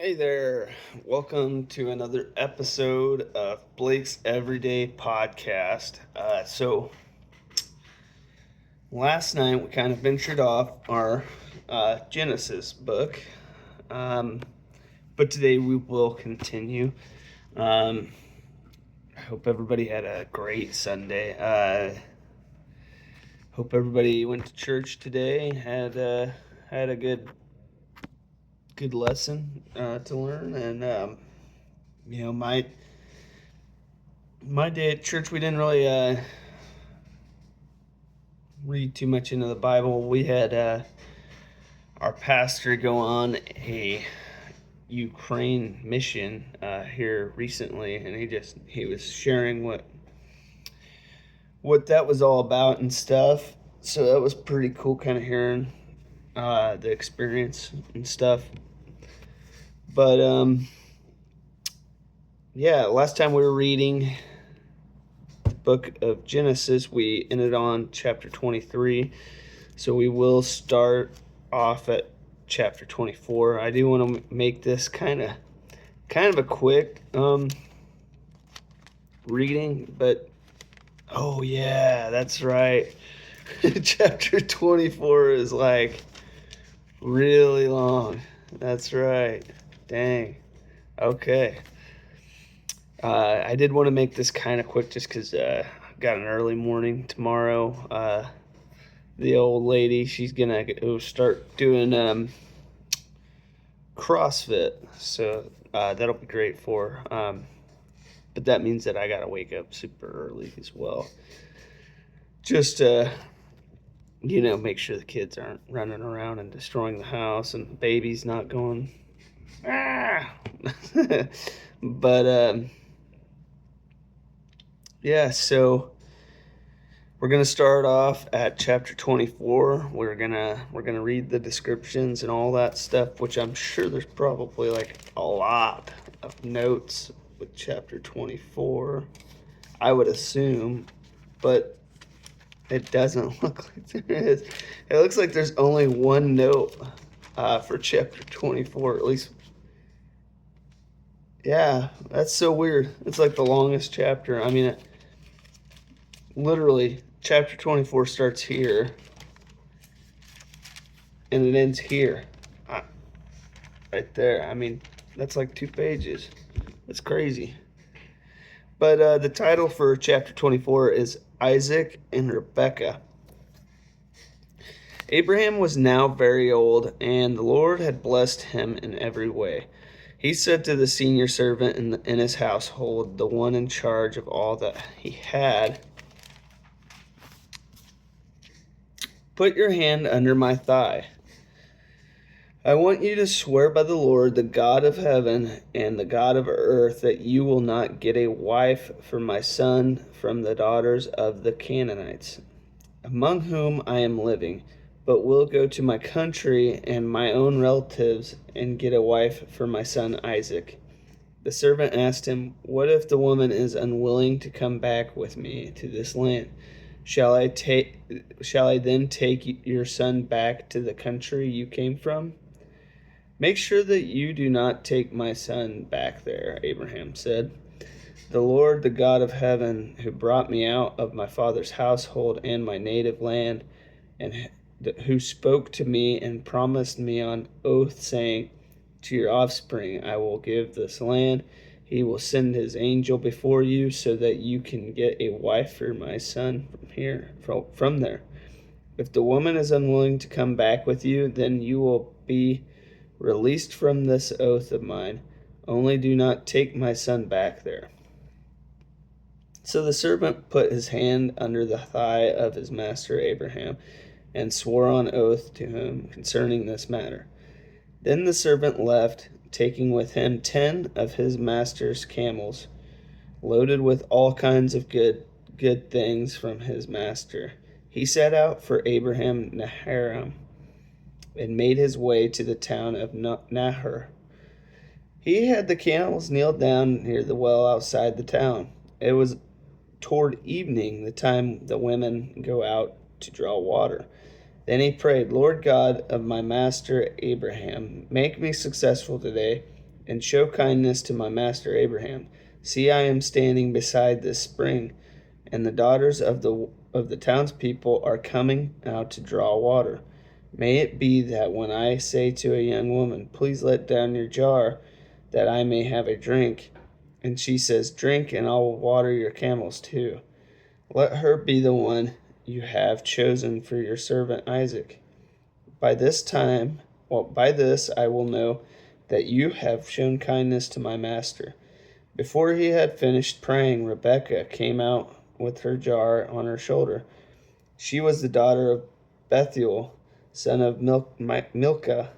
Hey there, welcome to another episode of Blake's Everyday Podcast. Last night we kind of ventured off our Genesis book, um, but today we will continue. Um, I hope everybody had a great Sunday. Hope everybody went to church today, had a good lesson to learn, and you know my day at church, we didn't really read too much into the Bible. We had our pastor go on a Ukraine mission here recently, and he was sharing what that was all about and stuff. So that was pretty cool, kind of hearing the experience and stuff. But yeah, last time we were reading book of Genesis, we ended on chapter 23. So we will start off at chapter 24. I do want to make this kind of a quick reading, but oh yeah, that's right. Chapter 24 is like really long. That's right. Dang. Okay. I did want to make this kind of quick just because I got an early morning tomorrow. The old lady, she's gonna go start doing CrossFit, so that'll be great for her. But that means that I gotta wake up super early as well, just to make sure the kids aren't running around and destroying the house and the baby's not going ah. But yeah, so we're gonna start off at chapter 24. We're gonna read the descriptions and all that stuff, which I'm sure there's probably like a lot of notes with chapter 24. I would assume, but it doesn't look like there is. It looks like there's only one note for chapter 24, at least. Yeah, that's so weird. It's like the longest chapter. I mean, literally, chapter 24 starts here and it ends here. Right there. I mean, that's like 2 pages. That's crazy. But the title for chapter 24 is Isaac and Rebekah. Abraham was now very old, and the Lord had blessed him in every way. He said to the senior servant in his household, the one in charge of all that he had, "Put your hand under my thigh. I want you to swear by the Lord, the God of heaven and the God of earth, that you will not get a wife for my son from the daughters of the Canaanites, among whom I am living, but will go to my country and my own relatives and get a wife for my son Isaac." The servant asked him, "What if the woman is unwilling to come back with me to this land? Shall I then take your son back to the country you came from?" "Make sure that you do not take my son back there," Abraham said. "The Lord, the God of heaven, who brought me out of my father's household and my native land, and who spoke to me and promised me on oath, saying, 'To your offspring I will give this land,' he will send his angel before you so that you can get a wife for my son from there. If the woman is unwilling to come back with you, then you will be released from this oath of mine. Only do not take my son back there." So the servant put his hand under the thigh of his master Abraham and swore on oath to him concerning this matter. Then the servant left, taking with him 10 of his master's camels, loaded with all kinds of good things from his master. He set out for Abraham Naharaim and made his way to the town of Nahor. He had the camels kneel down near the well outside the town. It was toward evening, the time the women go out to draw water. Then he prayed, "Lord God of my master Abraham, make me successful today. and show kindness to my master Abraham. See, I am standing beside this spring, and the daughters of the townspeople are coming out to draw water. May it be that when I say to a young woman, 'Please let down your jar, that I may have a drink,' and she says, 'Drink, and I will water your camels too,' let her be the one you have chosen for your servant Isaac. By this I will know that you have shown kindness to my master." Before he had finished praying, Rebekah came out with her jar on her shoulder. She was the daughter of Bethuel, son of Milcah,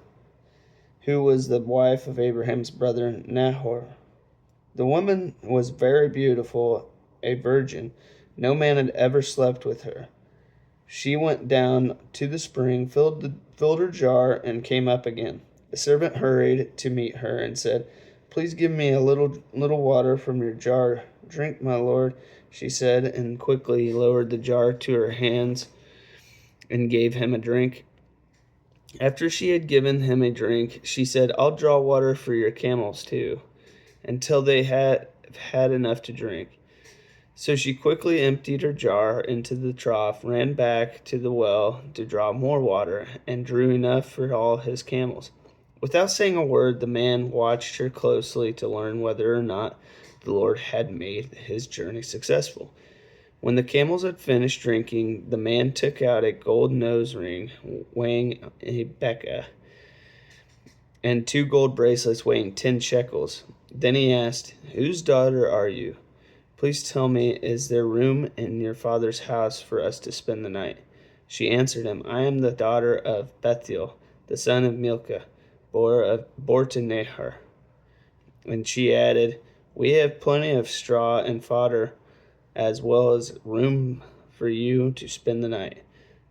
who was the wife of Abraham's brother Nahor. The woman was very beautiful, a virgin. No man had ever slept with her. She went down to the spring, filled her jar, and came up again. The servant hurried to meet her and said, "Please give me a little water from your jar." "Drink, my lord," she said, and quickly lowered the jar to her hands and gave him a drink. After she had given him a drink, she said, "I'll draw water for your camels too, until they had had enough to drink." So she quickly emptied her jar into the trough, ran back to the well to draw more water, and drew enough for all his camels. Without saying a word, the man watched her closely to learn whether or not the Lord had made his journey successful. When the camels had finished drinking, the man took out a gold nose ring weighing a beka and 2 gold bracelets weighing 10 shekels. Then he asked, "Whose daughter are you? Please tell me, is there room in your father's house for us to spend the night?" She answered him, "I am the daughter of Bethuel, the son of Milcah, bore to Nahor." And she added, "We have plenty of straw and fodder, as well as room for you to spend the night."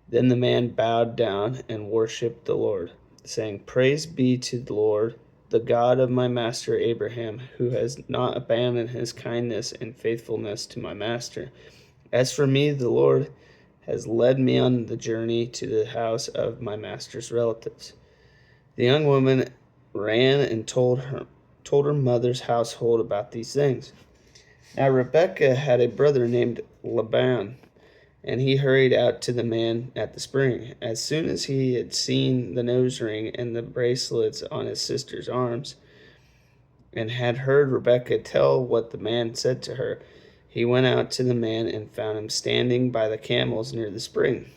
Then the man bowed down and worshipped the Lord, saying, "Praise be to the Lord, the God of my master Abraham, who has not abandoned his kindness and faithfulness to my master. As for me, the Lord has led me on the journey to the house of my master's relatives." The young woman ran and told her mother's household about these things. Now Rebekah had a brother named Laban, and he hurried out to the man at the spring. As soon as he had seen the nose ring and the bracelets on his sister's arms, and had heard Rebekah tell what the man said to her, he went out to the man and found him standing by the camels near the spring.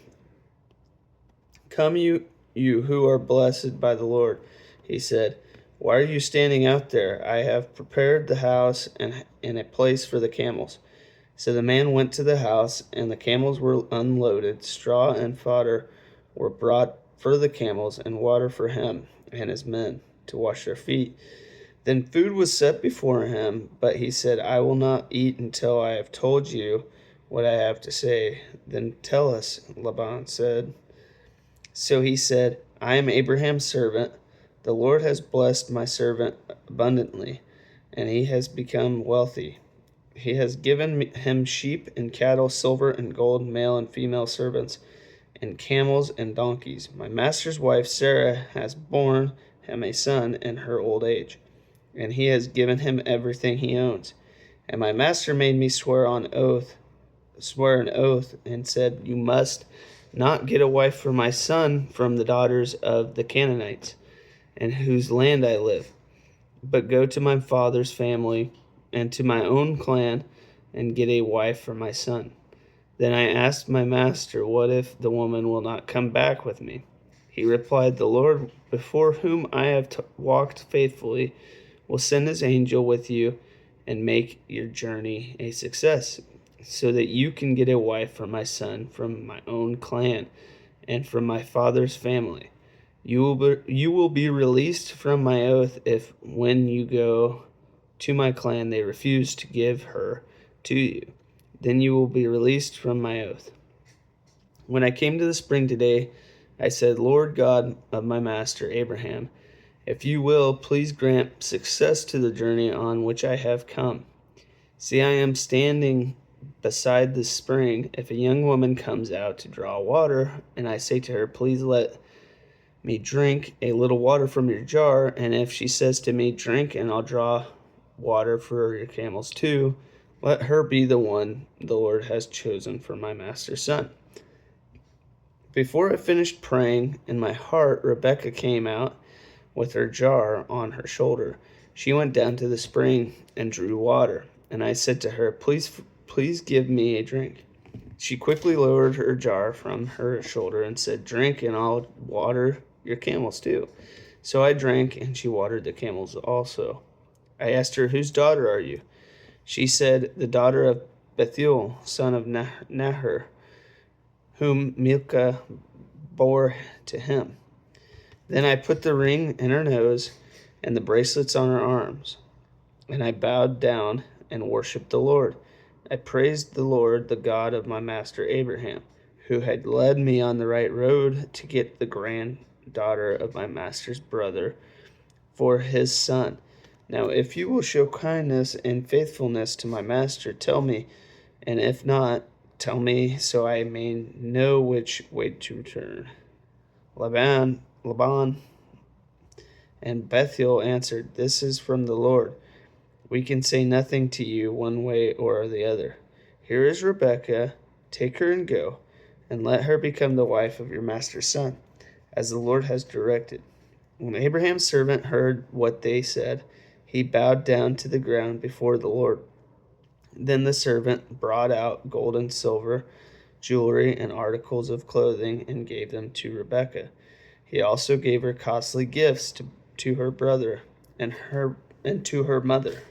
"Come, you who are blessed by the Lord," he said. "Why are you standing out there? I have prepared the house and a place for the camels." So the man went to the house, and the camels were unloaded. Straw and fodder were brought for the camels, and water for him and his men to wash their feet. Then food was set before him, but he said, "I will not eat until I have told you what I have to say." "Then tell us," Laban said. So he said, "I am Abraham's servant. The Lord has blessed my servant abundantly, and he has become wealthy. He has given him sheep and cattle, silver and gold, male and female servants, and camels and donkeys. My master's wife Sarah has borne him a son in her old age, and he has given him everything he owns. And my master made me swear an oath, and said, 'You must not get a wife for my son from the daughters of the Canaanites, in whose land I live, but go to my father's family and to my own clan and get a wife for my son.' Then I asked my master, 'What if the woman will not come back with me?' He replied, 'The Lord, before whom I have walked faithfully, will send his angel with you and make your journey a success, so that you can get a wife for my son from my own clan and from my father's family. You will be released from my oath if, when you go to my clan, they refuse to give her to you. Then you will be released from my oath.' When I came to the spring today, I said, 'Lord God of my master Abraham, if you will, please grant success to the journey on which I have come. See, I am standing beside the spring. If a young woman comes out to draw water, and I say to her, "Please let me, drink a little water from your jar, and if she says to me, drink, and I'll draw water for your camels too, let her be the one the Lord has chosen for my master's son." Before I finished praying in my heart, Rebekah came out with her jar on her shoulder. She went down to the spring and drew water, and I said to her, Please give me a drink." She quickly lowered her jar from her shoulder and said, "Drink, and I'll water your camels too." So I drank, and she watered the camels also. I asked her, "Whose daughter are you?" She said, "The daughter of Bethuel, son of Nahor, whom Milcah bore to him." Then I put the ring in her nose and the bracelets on her arms, and I bowed down and worshipped the Lord. I praised the Lord, the God of my master Abraham, who had led me on the right road to get the granddaughter of my master's brother for his son. Now, if you will show kindness and faithfulness to my master, tell me, and if not, tell me, so I may know which way to turn." Laban and Bethuel answered, "This is from the Lord. We can say nothing to you one way or the other. Here is Rebekah. Take her and go, and let her become the wife of your master's son, as the Lord has directed." When Abraham's servant heard what they said, he bowed down to the ground before the Lord. Then the servant brought out gold and silver, jewelry, and articles of clothing, and gave them to Rebekah. He also gave her costly gifts to her brother and to her mother.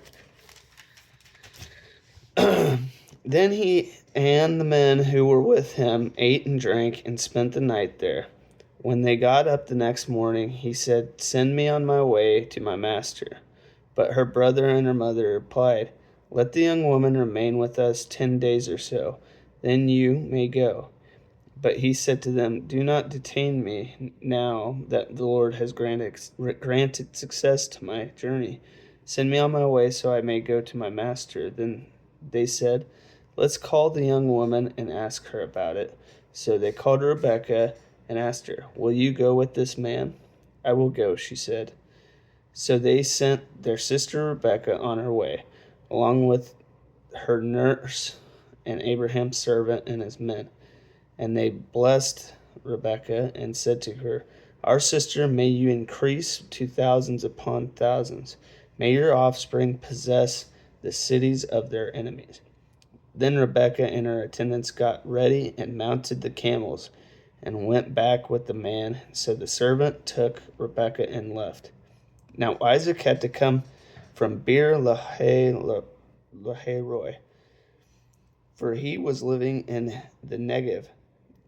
Then he and the men who were with him ate and drank and spent the night there. When they got up the next morning, he said, "Send me on my way to my master." But her brother and her mother replied, "Let the young woman remain with us 10 days or so, then you may go." But he said to them, "Do not detain me now that the Lord has granted success to my journey. Send me on my way so I may go to my master." Then they said, "Let's call the young woman and ask her about it." So they called Rebekah and asked her, "Will you go with this man?" "I will go," she said. So they sent their sister Rebekah on her way, along with her nurse and Abraham's servant and his men. And they blessed Rebekah and said to her, "Our sister, may you increase to thousands upon thousands. May your offspring possess the cities of their enemies." Then Rebekah and her attendants got ready and mounted the camels and went back with the man. So the servant took Rebekah and left. Now Isaac had to come from Beer Lahairoi, for he was living in the Negev.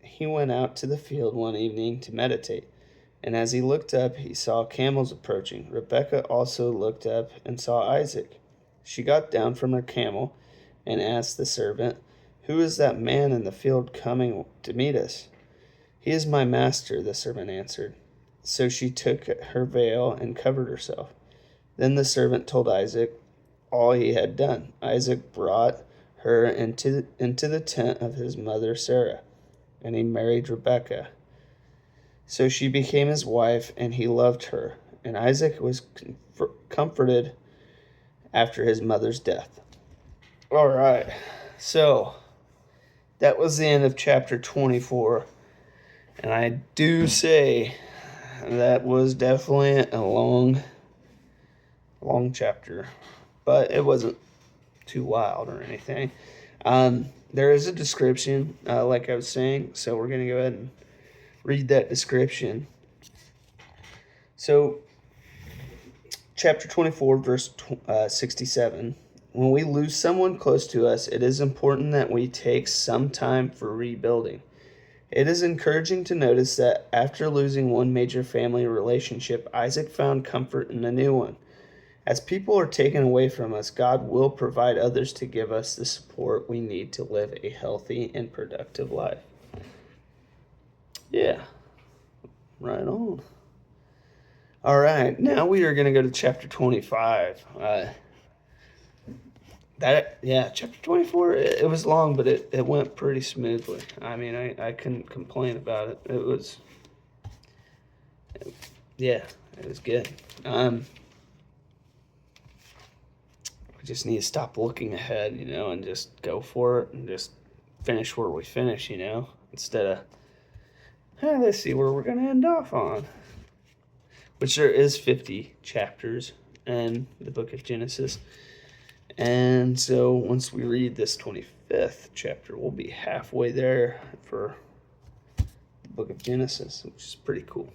He went out to the field one evening to meditate, and as he looked up, he saw camels approaching. Rebekah also looked up and saw Isaac. She got down from her camel and asked the servant, "Who is that man in the field coming to meet us?" "He is my master," the servant answered. So she took her veil and covered herself. Then the servant told Isaac all he had done. Isaac brought her into the tent of his mother Sarah, and he married Rebekah. So she became his wife, and he loved her. And Isaac was comforted after his mother's death. All right, so that was the end of chapter 24. And I do say that was definitely a long chapter, but it wasn't too wild or anything. There is a description, like I was saying, so we're going to go ahead and read that description. So, chapter 24, verse 67. When we lose someone close to us, it is important that we take some time for rebuilding. It is encouraging to notice that after losing one major family relationship, Isaac found comfort in a new one. As people are taken away from us, God will provide others to give us the support we need to live a healthy and productive life. Yeah, right on. All right, now we are going to go to chapter 25. Chapter 24, it was long, but it went pretty smoothly. I mean, I couldn't complain about it. Yeah, it was good. We just need to stop looking ahead, and just go for it and just finish where we finish, instead of, let's see where we're going to end off on. Which there is 50 chapters in the book of Genesis. And so once we read this 25th chapter, we'll be halfway there for the book of Genesis, which is pretty cool.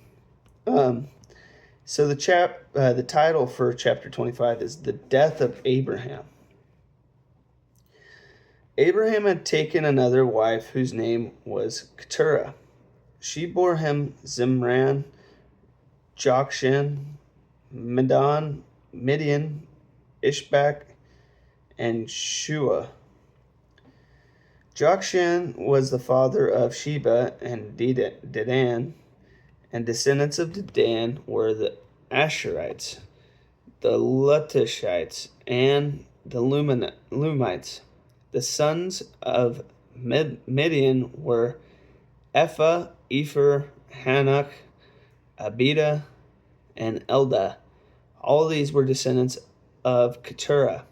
So the title for chapter 25 is The Death of Abraham. Abraham had taken another wife whose name was Keturah. She bore him Zimran, Jokshan, Midian, Ishbak, and Shua. Jokshan was the father of Sheba and Dedan, and descendants of Dedan were the Asherites, the Lutishites, and the Lumites. The sons of Midian were Ephah, Epher, Hanok, Abida, and Eldah. All these were descendants of Keturah.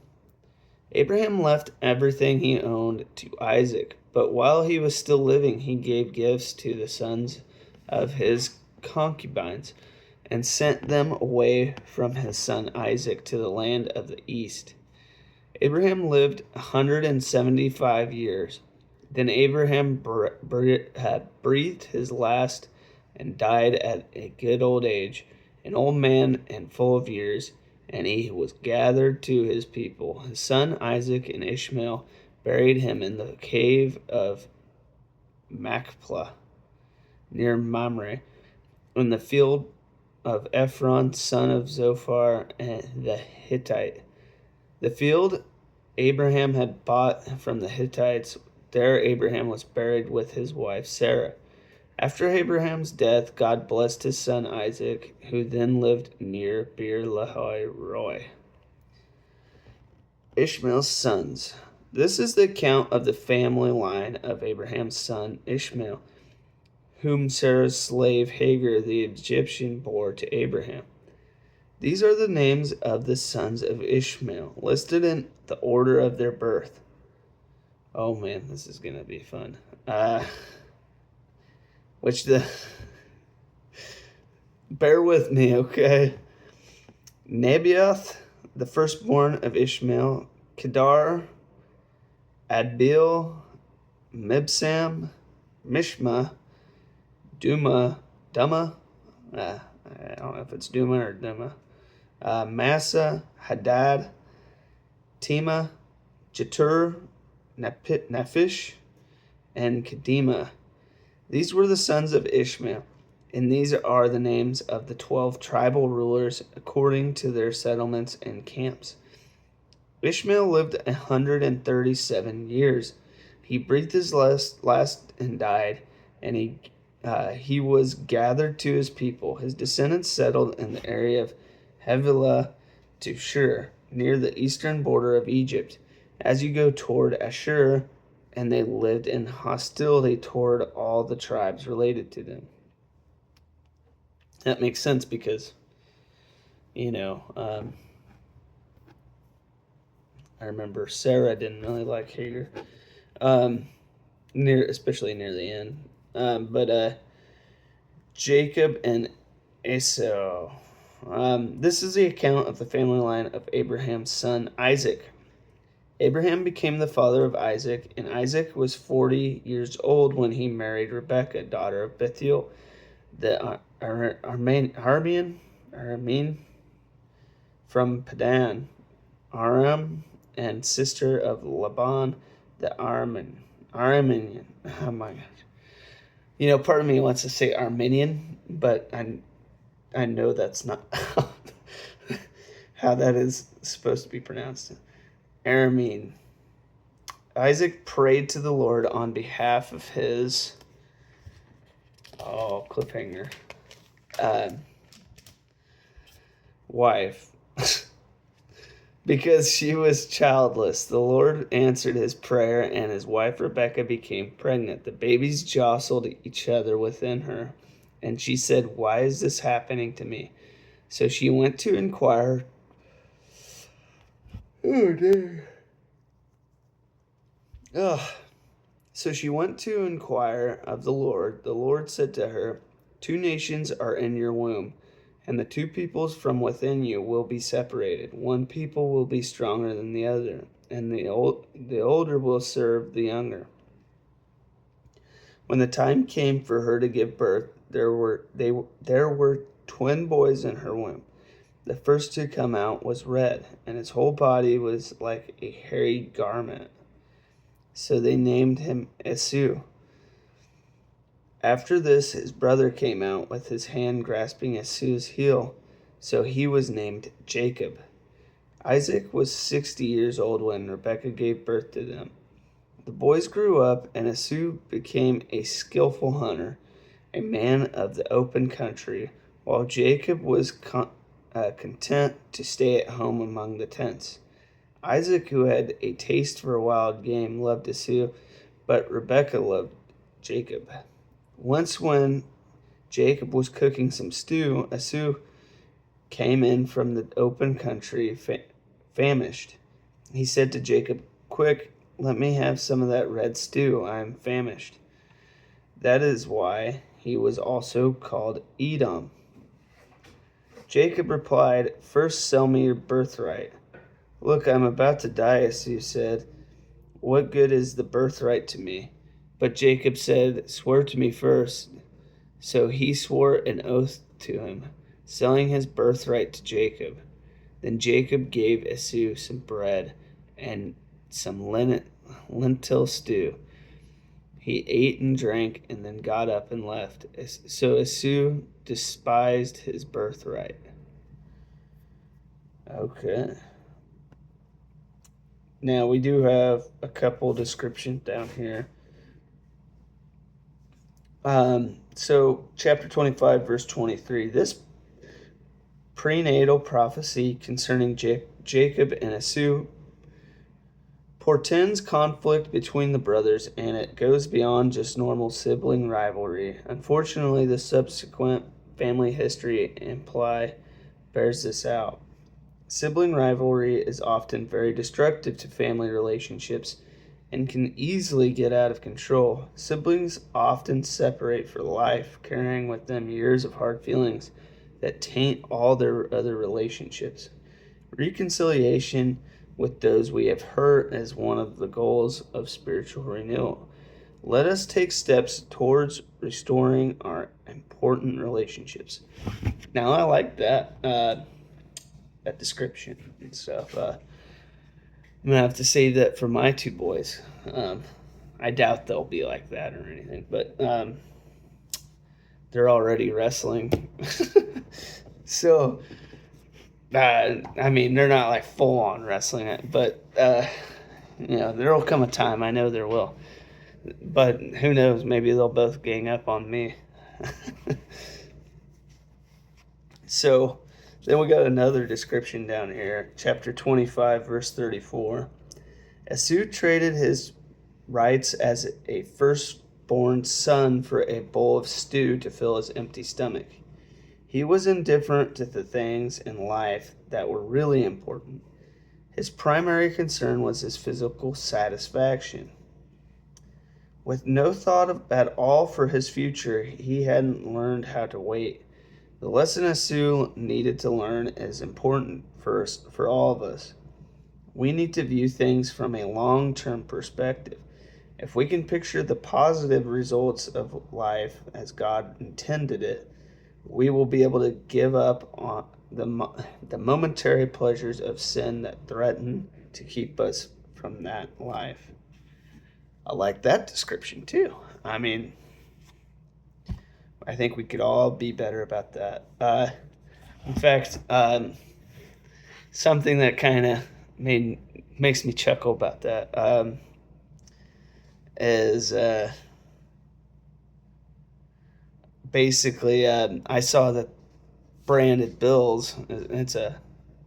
Abraham left everything he owned to Isaac, but while he was still living, he gave gifts to the sons of his concubines and sent them away from his son Isaac to the land of the east. Abraham lived 175 years. Then Abraham breathed his last and died at a good old age, an old man and full of years, and he was gathered to his people. His son Isaac and Ishmael buried him in the cave of Machpelah, near Mamre, in the field of Ephron, son of Zophar, and the Hittite. The field Abraham had bought from the Hittites, there Abraham was buried with his wife Sarah. After Abraham's death, God blessed his son Isaac, who then lived near Beer Lahai Roi. Ishmael's sons. This is the account of the family line of Abraham's son Ishmael, whom Sarah's slave Hagar the Egyptian bore to Abraham. These are the names of the sons of Ishmael, listed in the order of their birth. Oh man, this is going to be fun. Bear with me, okay? Nebaioth, the firstborn of Ishmael, Kedar, Adbeel, Mibsam, Mishma, Duma, I don't know if it's Duma or Duma, Massa, Hadad, Tema, Jetur, Naphish, and Kedema. These were the sons of Ishmael, and these are the names of the 12 tribal rulers according to their settlements and camps. Ishmael lived 137 years. He breathed his last and died, and he was gathered to his people. His descendants settled in the area of Havilah to Shur, near the eastern border of Egypt, as you go toward Ashur, and they lived in hostility toward all the tribes related to them. That makes sense because, I remember Sarah didn't really like Hagar, especially near the end. But Jacob and Esau. This is the account of the family line of Abraham's son Isaac. Abraham became the father of Isaac, and Isaac was 40 years old when he married Rebekah, daughter of Bethuel, the Aramean from Padan Aram, and sister of Laban, the Aramean. Oh my gosh. Part of me wants to say Armenian, but I know that's not how that is supposed to be pronounced. Aramean. Isaac prayed to the Lord on behalf of his cliffhanger wife because she was childless. The Lord answered his prayer, and his wife Rebekah became pregnant. The babies jostled each other within her, And she said, "Why is this happening to me?" So she went to inquire. Oh, dear. Ugh. So she went to inquire of the Lord. The Lord said to her, "Two nations are in your womb, and the two peoples from within you will be separated. One people will be stronger than the other, and the older will serve the younger." When the time came for her to give birth, there were twin boys in her womb. The first to come out was red, and his whole body was like a hairy garment. So they named him Esau. After this, his brother came out with his hand grasping Esau's heel, so he was named Jacob. Isaac was 60 years old when Rebekah gave birth to them. The boys grew up, and Esau became a skillful hunter, a man of the open country, while Jacob was content to stay at home among the tents. Isaac, who had a taste for wild game, loved Esau, but Rebekah loved Jacob. Once, when Jacob was cooking some stew, Esau came in from the open country, famished. He said to Jacob, "Quick, let me have some of that red stew. I am famished." That is why he was also called Edom. Jacob replied, "First sell me your birthright." "Look, I'm about to die," Esau said. "What good is the birthright to me?" But Jacob said, "Swear to me first." So he swore an oath to him, selling his birthright to Jacob. Then Jacob gave Esau some bread and some lentil stew. He ate and drank and then got up and left. So Esau despised his birthright. Okay. Now we do have a couple descriptions down here. So chapter 25, verse 23. This prenatal prophecy concerning Jacob and Esau portends conflict between the brothers, and it goes beyond just normal sibling rivalry. Unfortunately, the subsequent family history bears this out. Sibling rivalry is often very destructive to family relationships and can easily get out of control. Siblings often separate for life, carrying with them years of hard feelings that taint all their other relationships. Reconciliation with those we have hurt is one of the goals of spiritual renewal. Let us take steps towards restoring our important relationships. Now, I like that description and stuff. I'm gonna have to save that for my two boys. I doubt they'll be like that or anything, but they're already wrestling. So, I mean, they're not like full on wrestling it, but there'll come a time. I know there will, but who knows? Maybe they'll both gang up on me. So then we got another description down here, chapter 25, verse 34. Esau traded his rights as a firstborn son for a bowl of stew to fill his empty stomach. He was indifferent to the things in life that were really important. His primary concern was his physical satisfaction. With no thought at all for his future, he hadn't learned how to wait. The lesson Esau needed to learn is important for all of us. We need to view things from a long-term perspective. If we can picture the positive results of life as God intended it, we will be able to give up on the momentary pleasures of sin that threaten to keep us from that life. I like that description too. I mean, I think we could all be better about that. In fact, something that kind of makes me chuckle about that is basically I saw that Branded Bills, it's a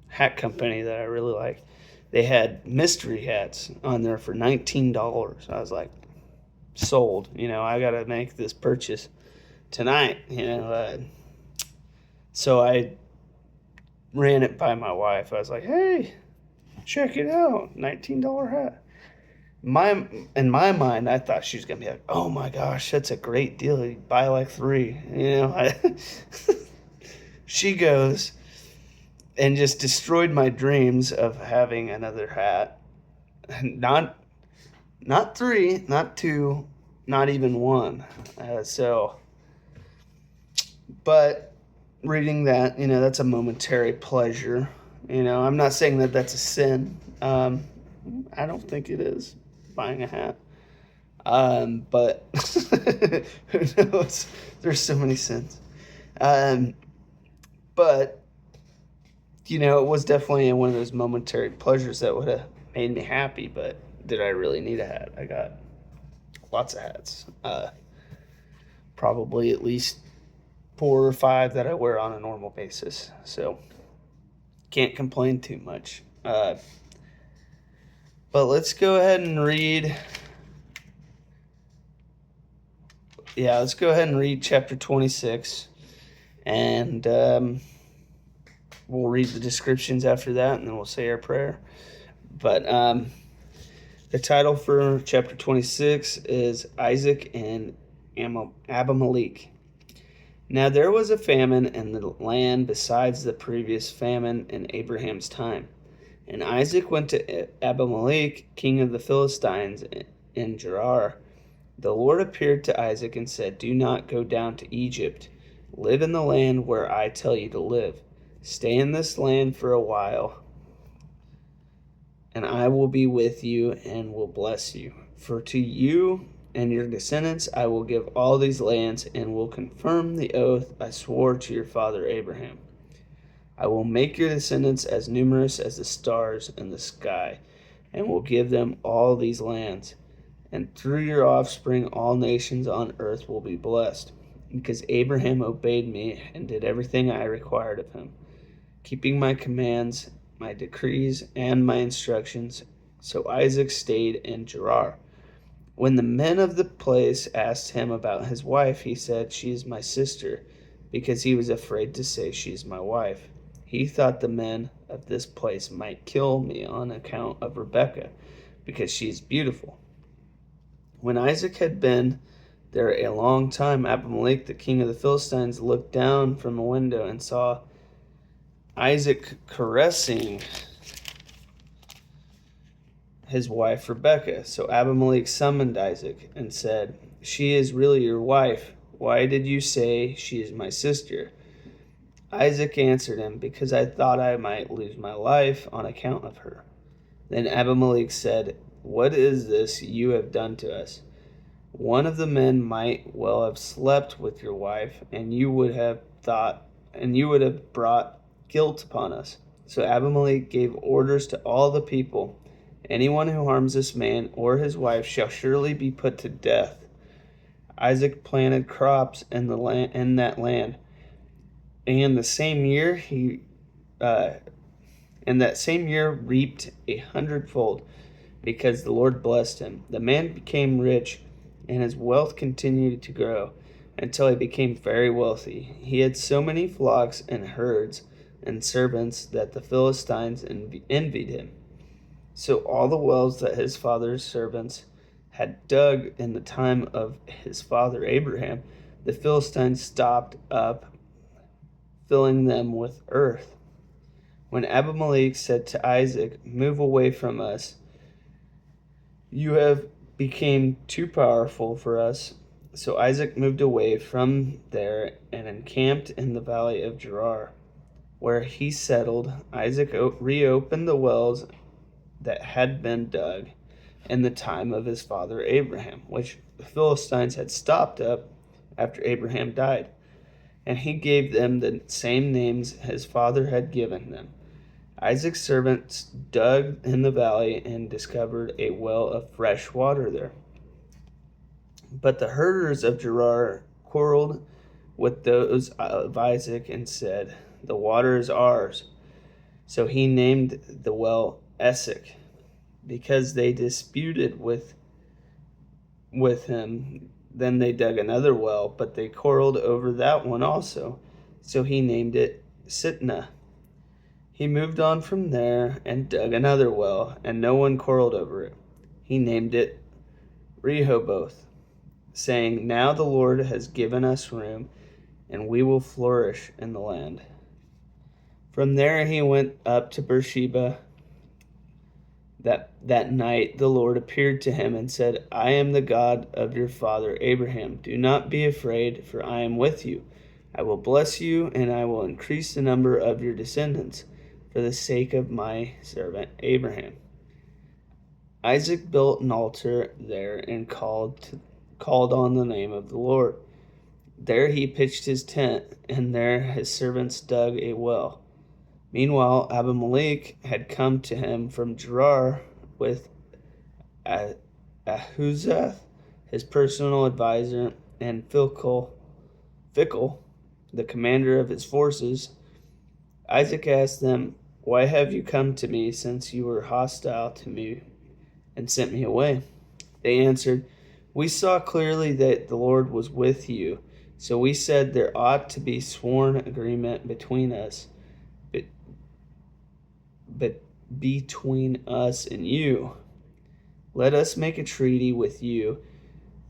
hat company that I really like. They had mystery hats on there for $19. I was like, sold. I got to make this purchase. tonight, so I ran it by my wife. I was like, hey, check it out, $19 hat. In my mind, I thought she was gonna be like, oh my gosh, that's a great deal. You buy like 3, She goes and just destroyed my dreams of having another hat. Not 3, not 2, not even 1. But reading that, that's a momentary pleasure. I'm not saying that that's a sin. I don't think it is, buying a hat. But who knows? There's so many sins. But it was definitely one of those momentary pleasures that would have made me happy. But did I really need a hat? I got lots of hats. Probably at least 4 or 5 that I wear on a normal basis. So can't complain too much. But let's go ahead and read. Yeah, let's go ahead and read chapter 26. And we'll read the descriptions after that, and then we'll say our prayer. But the title for chapter 26 is Isaac and Abimelech. Now there was a famine in the land besides the previous famine in Abraham's time. And Isaac went to Abimelech, king of the Philistines, in Gerar. The Lord appeared to Isaac and said, do not go down to Egypt. Live in the land where I tell you to live. Stay in this land for a while, and I will be with you and will bless you. For to you and your descendants I will give all these lands, and will confirm the oath I swore to your father Abraham. I will make your descendants as numerous as the stars in the sky, and will give them all these lands. And through your offspring all nations on earth will be blessed, because Abraham obeyed me and did everything I required of him, keeping my commands, my decrees, and my instructions. So Isaac stayed in Gerar. When the men of the place asked him about his wife, he said, she is my sister, because he was afraid to say she is my wife. He thought the men of this place might kill me on account of Rebekah, because she is beautiful. When Isaac had been there a long time, Abimelech, the king of the Philistines, looked down from a window and saw Isaac caressing his wife Rebekah. So Abimelech summoned Isaac and said, she is really your wife. Why did you say she is my sister? Isaac answered him, because I thought I might lose my life on account of her. Then Abimelech said, what is this you have done to us? One of the men might well have slept with your wife, and you would have brought guilt upon us. So Abimelech gave orders to all the people, anyone who harms this man or his wife shall surely be put to death. Isaac planted crops in that land, and that same year reaped 100-fold, because the Lord blessed him. The man became rich, and his wealth continued to grow until he became very wealthy. He had so many flocks and herds and servants that the Philistines envied him. So all the wells that his father's servants had dug in the time of his father Abraham, the Philistines stopped up, filling them with earth. When Abimelech said to Isaac, move away from us, you have become too powerful for us. So Isaac moved away from there and encamped in the valley of Gerar, where he settled. Isaac reopened the wells that had been dug in the time of his father Abraham, which the Philistines had stopped up after Abraham died, and he gave them the same names his father had given them. Isaac's servants dug in the valley and discovered a well of fresh water there. But the herders of Gerar quarreled with those of Isaac and said, the water is ours. So he named the well Esek, because they disputed with him Then they dug another well, but they quarreled over that one also. So he named it Sitnah. He moved on from there and dug another well, and no one quarreled over it. He named it Rehoboth, saying, Now the Lord has given us room, and we will flourish in the land. From there he went up to Beersheba. That night the Lord appeared to him and said, I am the God of your father Abraham. Do not be afraid, for I am with you. I will bless you, and I will increase the number of your descendants for the sake of my servant Abraham. Isaac built an altar there and called on the name of the Lord. There he pitched his tent, and there his servants dug a well. Meanwhile, Abimelech had come to him from Gerar with Ahuzzath, his personal advisor, and Phicol, the commander of his forces. Isaac asked them, Why have you come to me, since you were hostile to me and sent me away? They answered, We saw clearly that the Lord was with you, so we said there ought to be sworn agreement between us, but between us and you. Let us make a treaty with you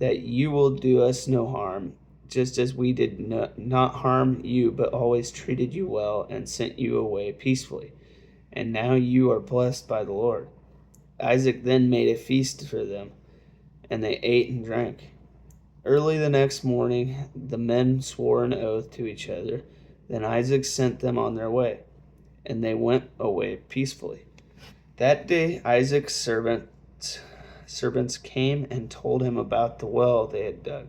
that you will do us no harm, just as we did not harm you, but always treated you well and sent you away peacefully. And now you are blessed by the Lord. Isaac then made a feast for them, and they ate and drank. Early the next morning, the men swore an oath to each other. Then Isaac sent them on their way, and they went away peacefully. That day Isaac's servants came and told him about the well they had dug.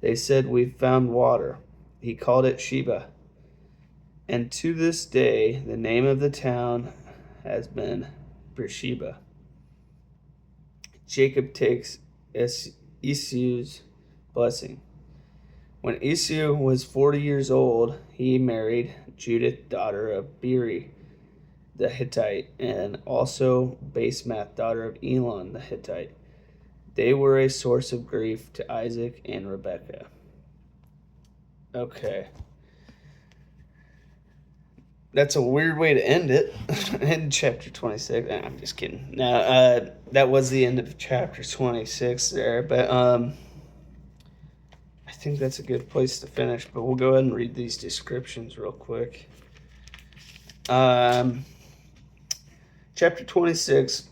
They said, We've found water. He called it Sheba. And to this day, the name of the town has been Beersheba. Jacob takes Esau's blessing. When Esau was 40 years old, he married Judith, daughter of Beeri the Hittite, and also Basemath, daughter of Elon the Hittite. They were a source of grief to Isaac and Rebekah. Okay. That's a weird way to end it. In chapter 26. I'm just kidding. Now, that was the end of chapter 26 there, but I think that's a good place to finish, but we'll go ahead and read these descriptions real quick. Chapter 26,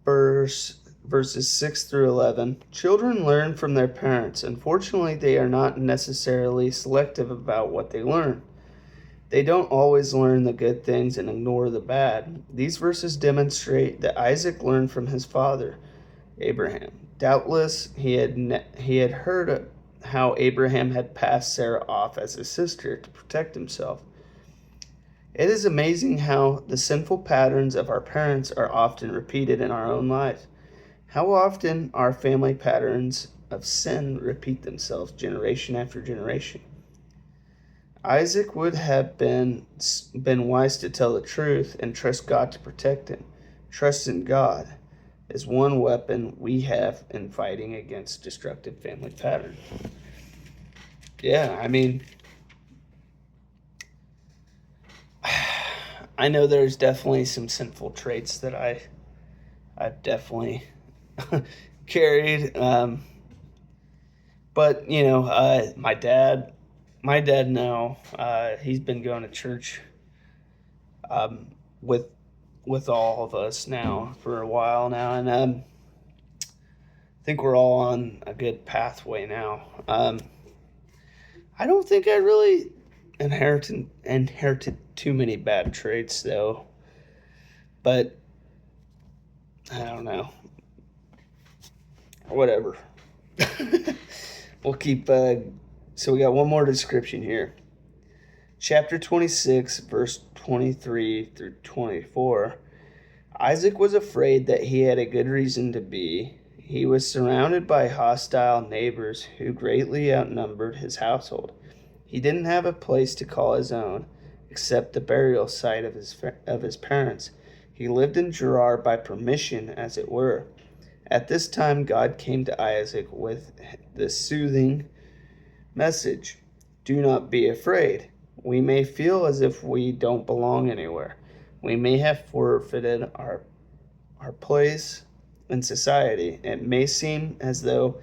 verses 6 through 11. Children learn from their parents. Unfortunately, they are not necessarily selective about what they learn. They don't always learn the good things and ignore the bad. These verses demonstrate that Isaac learned from his father, Abraham. Doubtless, he had heard of how Abraham had passed Sarah off as his sister to protect himself. It is amazing how the sinful patterns of our parents are often repeated in our own lives. How often our family patterns of sin repeat themselves generation after generation. Isaac would have been wise to tell the truth and trust God to protect him. Trust in God is one weapon we have in fighting against destructive family patterns. Yeah, I mean, I know there's definitely some sinful traits that I've definitely carried. But, you know, my dad now, he's been going to church with all of us now for a while now, and I think we're all on a good pathway now. I don't think I really inherited too many bad traits, though, but I don't know. Whatever. We'll keep, so we got one more description here. Chapter 26, verse 23 through 24. Isaac was afraid that he had a good reason to be. He was surrounded by hostile neighbors who greatly outnumbered his household. He didn't have a place to call his own, except the burial site of his parents. He lived in Gerar by permission, as it were. At this time, God came to Isaac with the soothing message: do not be afraid. We may feel as if we don't belong anywhere. We may have forfeited our place in society. It may seem as though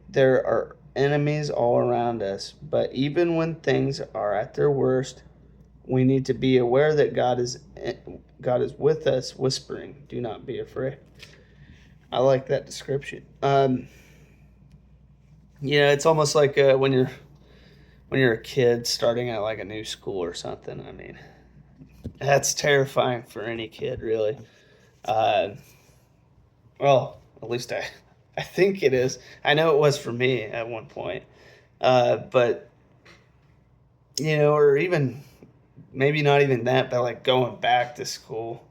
there are enemies all around us, but even when things are at their worst, we need to be aware that God is with us, whispering, "Do not be afraid." I like that description. It's almost like when you're a kid starting at like a new school or something. I mean, that's terrifying for any kid, really. Uh, well, at least I think it is. I know it was for me at one point. But or even maybe not even that, but like going back to school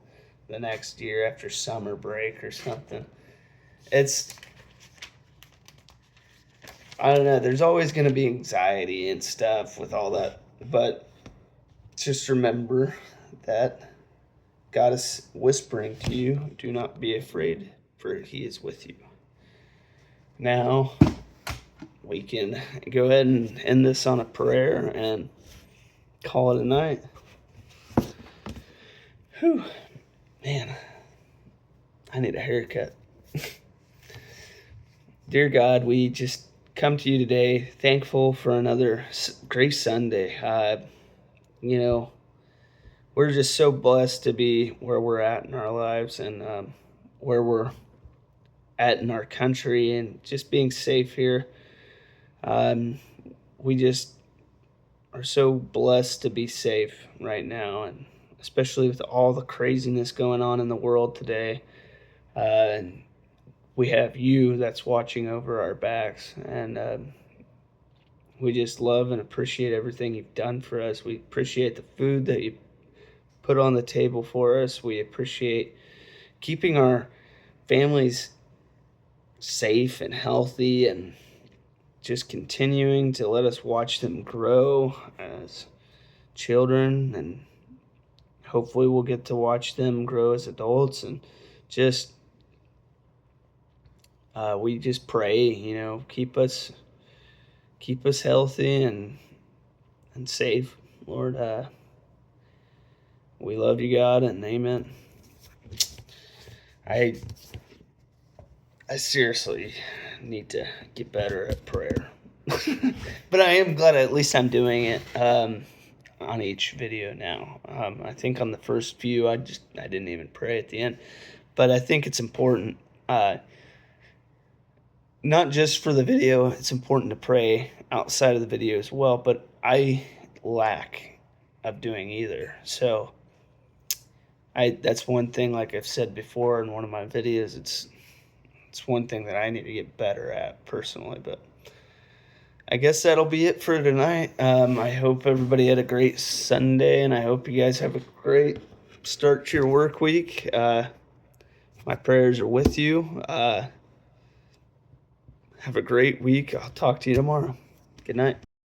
the next year after summer break or something. It's, I don't know, there's always going to be anxiety and stuff with all that, but just remember that God is whispering to you, do not be afraid, for he is with you. Now, we can go ahead and end this on a prayer and call it a night. Whew, man, I need a haircut. Dear God, we just come to you today, thankful for another great Sunday. We're just so blessed to be where we're at in our lives and where we're at in our country and just being safe here. We just are so blessed to be safe right now, and especially with all the craziness going on in the world today. And we have you that's watching over our backs, and we just love and appreciate everything you've done for us. We appreciate the food that you put on the table for us. We appreciate keeping our families safe and healthy, and just continuing to let us watch them grow as children, and hopefully we'll get to watch them grow as adults. And just we just pray, keep us healthy and safe, Lord. We love you, God, and amen. I seriously need to get better at prayer. But I am glad at least I'm doing it on each video now. I think on the first few I didn't even pray at the end. But I think it's important, not just for the video, it's important to pray outside of the video as well, but I lack of doing either. So that's one thing, like I've said before in one of my videos, it's one thing that I need to get better at personally. But I guess that'll be it for tonight. I hope everybody had a great Sunday, and I hope you guys have a great start to your work week. My prayers are with you. Have a great week. I'll talk to you tomorrow. Good night.